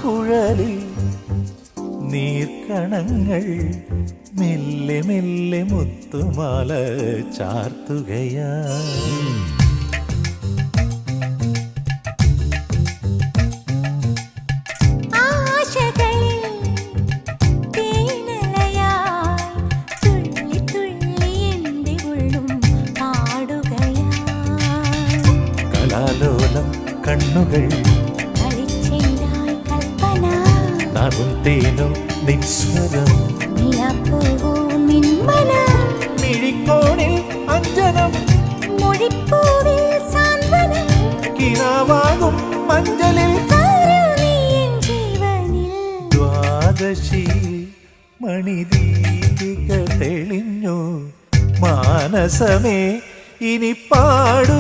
കുഴലിൽ നീർക്കണങ്ങൾ മെല്ലെ മെല്ലെ മുത്തുമാല ചാർത്തുകയാ. കലാലോലം കണ്ണുകൾ നാടും തേനും നിസ്വരം മിഴിക്കോണിൽ അഞ്ജനം കിനാവാകും മഞ്ചലിൽ ദ്വാദശി മണിദീപിക തെളിഞ്ഞു മാനസമേ ഇനി പാടു.